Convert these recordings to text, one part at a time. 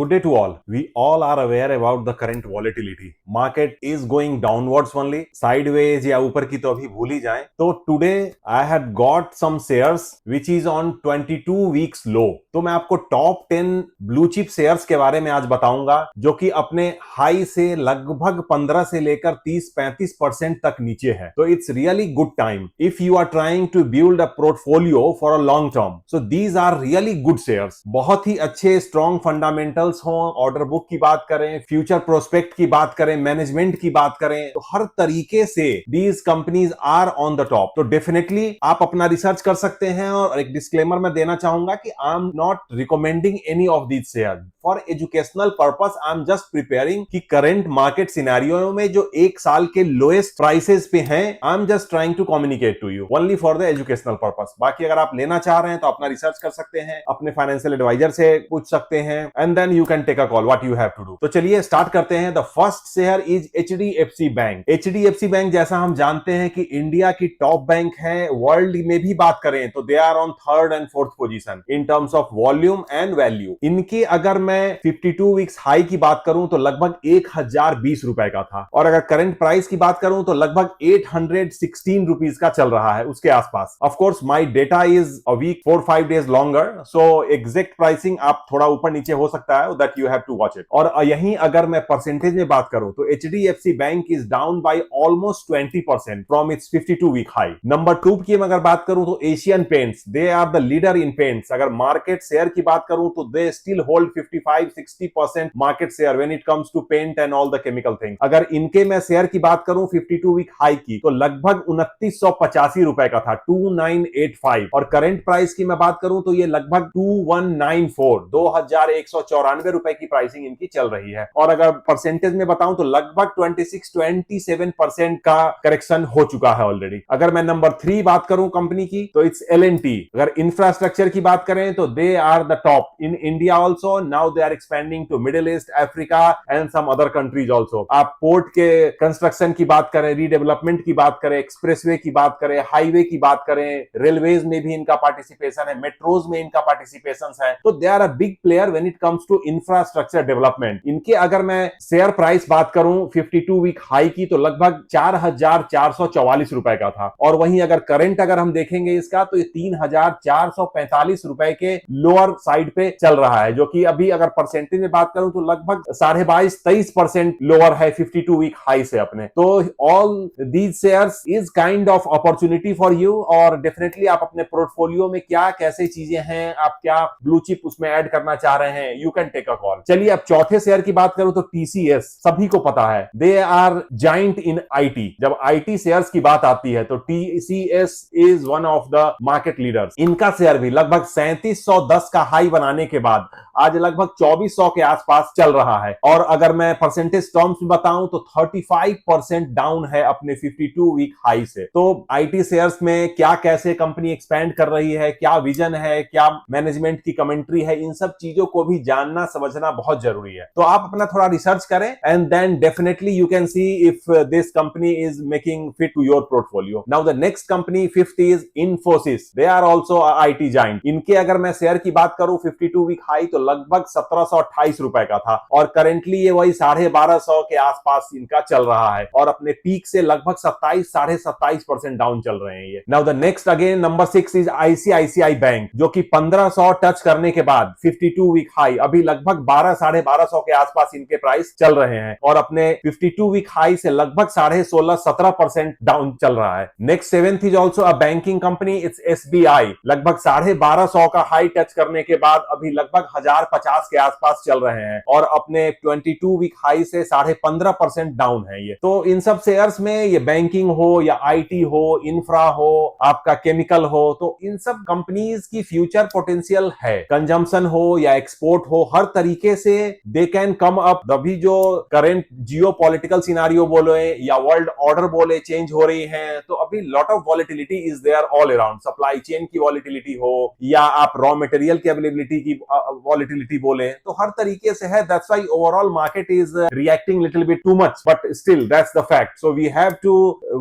Good day to all. We all are aware about the current volatility. Market is going downwards only. Sideways या ऊपर की तो अभी भूल ही जाएं. तो today I had got some shares which is on 22 weeks low. तो मैं आपको टॉप 10 ब्लू चिप शेयर्स के बारे में आज बताऊंगा जो कि अपने हाई से लगभग 15 से लेकर 30-35% तक नीचे है. तो it's really good time if you are trying to build a portfolio for a long term. So these are really good shares. बहुत ही अच्छे स्ट्रॉन्ग फंडामेंटल्स हो, ऑर्डर बुक की बात करें, फ्यूचर प्रोस्पेक्ट की बात करें, मैनेजमेंट की बात करें, तो हर तरीके से these companies are on the top. तो डेफिनेटली आप अपना रिसर्च कर सकते हैं. और एक डिस्क्लेमर मैं देना चाहूंगा कि I am not recommending any of these share for educational purpose. I am just preparing कि करंट मार्केट सिनेरियो में जो एक साल के लोएस्ट प्राइसेस पे हैं, I am just trying to communicate to you only for the educational purpose. बाकी अगर आप लेना चाह रहे हैं तो अपना रिसर्च कर सकते हैं, अपने फाइनेंशियल एडवाइजर से पूछ सकते हैं, and then you can take a call what you have to do. तो चलिए स्टार्ट करते हैं. The first share is HDFC bank. HDFC bank जैसा हम जानते हैं कि इंडिया की टॉप बैंक है. वर्ल्ड में भी बात करें तो they are on third and fourth position in terms of volume and value. इनकी अगर मैं 52 वीक्स हाई की बात करूं तो लगभग 1020 रुपए का था, और अगर करंट प्राइस की बात करूं तो लगभग 816 रुपीज का चल रहा है, उसके आसपास. Of course my data is a week 4-5 days longer, so exact pricing आप थोड़ा ऊपर नीचे हो सकता है, that you have to watch it. और यहीं अगर मैं परसेंटेज में बात करूं तो HDFC bank is down by almost 20% from its 52 week high. Number 2 की अगर बात करूं तो Asian paints, they are the leader in paints. अगर मार्केट शेयर की बात करूं तो they still hold 55-60% market share when it comes to paint and all the chemical thing. अगर इनके मैं शेयर की बात करूं 52 वीक हाई की तो लगभग 2985 रुपए का था, 2985. और करंट प्राइस की मैं बात करूं तो ये लगभग 2194, 2194 रुपए की प्राइसिंग इनकी चल रही है. और अगर परसेंटेज में बताऊं तो लगभग 26-27% का करेक्शन हो चुका है ऑलरेडी. अगर मैं नंबर 3 बात करूं कंपनी की तो इट्स एल&टी. अगर इंफ्रास्ट्रक्चर की बात करें तो they are the top in India also. Now they are expanding to middle east, Africa and some other countries also. आप पोर्ट के कंस्ट्रक्शन की बात करें, रीडेवलपमेंट की बात करें, एक्सप्रेसवे की बात करें, हाईवे की बात करें, रेलवेज में भी इनका पार्टिसिपेशन है, मेट्रोज में इनका पार्टिसिपेशन है. तो they are a big player when it comes to infrastructure development. इनके अगर मैं शेयर प्राइस बात करूं 52 वीक हाई की तो लगभग 4444 रुपए का था. और वहीं अगर करंट अगर हम देखेंगे इसका तो ये 3445 रुपए के लोअर साइड पे चल रहा है, जो कि अभी अगर परसेंटेज में बात करूं तो लगभग 22-23% लोअर है 52 वीक हाई से अपने. तो all these shares is kind of opportunity for you. और डेफिनेटली आप अपने पोर्टफोलियो में क्या कैसे चीजें हैं, आप क्या ब्लू चिप उसमें ऐड करना चाह रहे हैं, you can take a call. चलिए अब चौथे शेयर की बात करूं तो टीसीएस, सभी को पता है they are giant in IT. जब आईटी शेयर्स की बात आती है तो TCS is one of the market leaders. इनका शेयर भी लगभग 3710 का हाई बनाने के बाद आज लगभग 2400 के आसपास चल रहा है. और अगर मैं परसेंटेज टर्म्स में बताऊं तो 35% डाउन है अपने 52 वीक हाई से. तो आईटी शेयर्स में क्या कैसे कंपनी एक्सपैंड कर रही है, क्या विजन है, क्या मैनेजमेंट की कमेंट्री है, इन सब चीजों को भी जानना समझना बहुत जरूरी है. तो आप अपना थोड़ा रिसर्च करें and then definitely you can see if this company is making fit to your portfolio. Now the next company fifth is Infosys. They are also IT giant. इनके अगर मैं शेयर की बात करूं 52 वीक हाई तो लगभग 1728 रुपए का था, और करेंटली ये वही 1250 के आसपास इनका चल रहा है, और अपने पीक से लगभग 27-27.5% डाउन चल रहे हैं ये. Now the next again number 6 is ICICI bank, जो कि 1500 टच करने के बाद 52 वीक हाई अभी लगभग 1200-1250 के आसपास इनके प्राइस चल रहे हैं, और अपने 52 वीक हाई से लगभग 16.5-17% डाउन चल रहा है. Next seventh is also a banking company, it's SBI. लगभग 1250 का हाई टच करने के बाद अभी लगभग 1050 के आसपास चल रहे हैं, और अपने 22 वीक हाई से 15.5% डाउन है ये. तो इन सब शेयर्स में ये बैंकिंग हो या आईटी हो, इंफ्रा हो, आपका केमिकल हो, तो इन सब कंपनीज की फ्यूचर पोटेंशियल है. कंजम्पशन हो या एक्सपोर्ट हो, हर तरीके से दे कैन कम अप. अभी जो करंट जियो पॉलिटिकल सिनारियो बोले या वर्ल्ड ऑर्डर बोले चेंज हो रही है, तो अभी lot of volatility is there all around. Supply chain की वॉलिटिलिटी हो या आप रॉ मटेरियल की अवेलेबिलिटी की वॉलिटिलिटी बोले तो हर तरीके से है. That's why overall market is reacting little bit too much, but still that's the fact. So we have to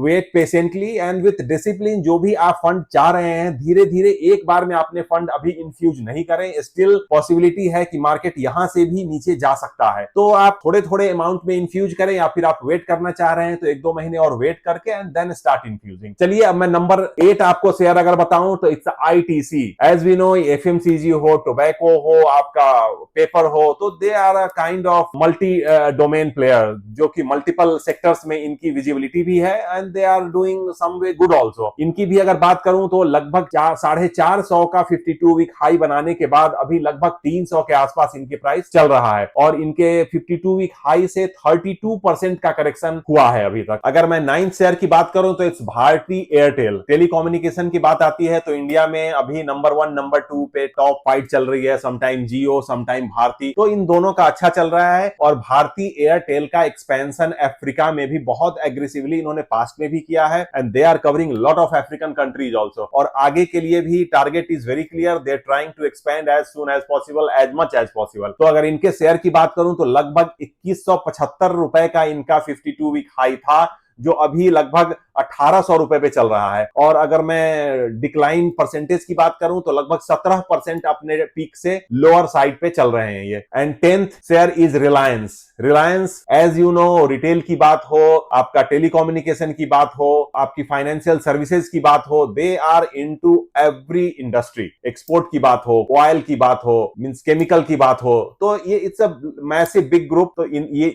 wait patiently and with discipline. जो भी आप फंड चाह रहे हैं, धीरे धीरे एक बार में आपने फंड अभी इन्फ्यूज नहीं करें. स्टिल पॉसिबिलिटी है कि मार्केट यहां से भी नीचे जा सकता है. तो आप थोड़े थोड़े अमाउंट में इन्फ्यूज करें, या फिर आप वेट करना चाह रहे हैं तो 1-2 महीने और वेट करके एंड देन स्टार्ट इन्फ्यूजिंग. चलिए अब मैं नंबर 8 आपको शेयर अगर बताऊं तो it's ITC. As we know, FMCG हो, टोबैको हो, आपका पेपर हो, तो they are a kind of multi domain player, जो कि मल्टीपल सेक्टर्स में इनकी विजिबिलिटी भी है and they are doing some way good also. इनकी भी अगर बात करूं तो लगभग 450 का 52 वीक हाई बनाने के बाद अभी लगभग 300 के आसपास इनके प्राइस चल रहा है, और इनके 52 वीक हाई से 32% का करेक्शन हुआ है अभी तक. अगर मैं 9th शेयर की बात करूं तो इट्स भारती एयरटेल. टेलीकम्युनिकेशन की बात आती है तो इंडिया में अभी नंबर 1 नंबर 2 पे टॉप फाइट चल रही है. समटाइम जियो, समटाइम भारती, तो इन दोनों का अच्छा चल रहा है. और भारती एयरटेल का एक्सपेंशन अफ्रीका में भी बहुत एग्रेसिवली इन्होंने पास्ट में भी किया है and they are covering lot of African countries also. और आगे के लिए भी target is very clear. They are trying to expand as soon as possible, as much as possible. तो अगर इनके शेयर की बात करूं तो लगभग 2175 रुपए का इनका 52 वीक हाई था, जो अभी लगभग 1800 रुपए पे चल रहा है. और अगर मैं डिक्लाइन परसेंटेज की बात करूं तो लगभग 17% अपने पीक से लोअर साइड पे चल रहे हैं ये. And 10th share is Reliance. Reliance as you know, retail की बात हो, आपका टेलीकम्युनिकेशन की बात हो, आपकी फाइनेंशियल सर्विसेज की बात हो, they are into every industry. Export की बात हो, ऑयल की बात हो, मींस केमिकल की बात हो, तो ये it's a massive big group. तो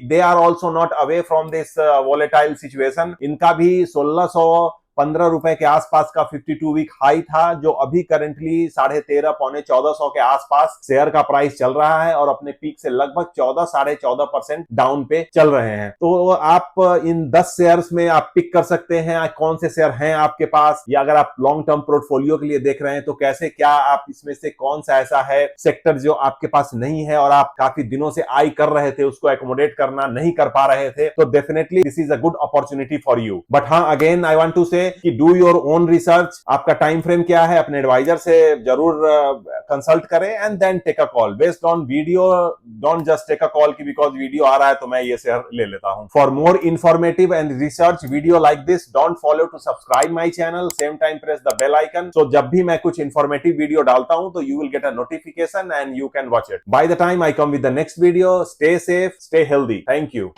they are also not away from this volatile situation. इनका भी 1615 रुपए के आसपास का 52 वीक हाई था, जो अभी करंटली 13.5 पौने 1400 के आसपास शेयर का प्राइस चल रहा है, और अपने पीक से लगभग 14-14.5% डाउन पे चल रहे हैं. तो आप इन 10 शेयर्स में आप पिक कर सकते हैं कौन से शेयर हैं आपके पास, या अगर आप लॉन्ग टर्म पोर्टफोलियो के लिए देख रहे हैं तो कैसे, क्या आप इसमें से कौन सा ऐसा है सेक्टर जो आपके पास नहीं है और आप काफी दिनों से आई कर रहे थे, उसको एकोमोडेट करना नहीं कर पा रहे थे, तो definitely this is a good opportunity for you. But हाँ, again I want to say कि डू योर ओन रिसर्च. आपका टाइम फ्रेम क्या है, अपने एडवाइजर से जरूर कंसल्ट करें and then take a call based on video. Don't just take a call की बिकॉज वीडियो आ रहा है तो मैं ये शेयर ले लेता हूं. For more informative and research video like this, don't follow to subscribe my channel. Same time press the bell icon. So जब भी मैं कुछ इंफॉर्मेटिव वीडियो डालता हूं तो you will get a notification and you can watch it. By the time I come with the next video, stay safe, stay healthy. Thank you.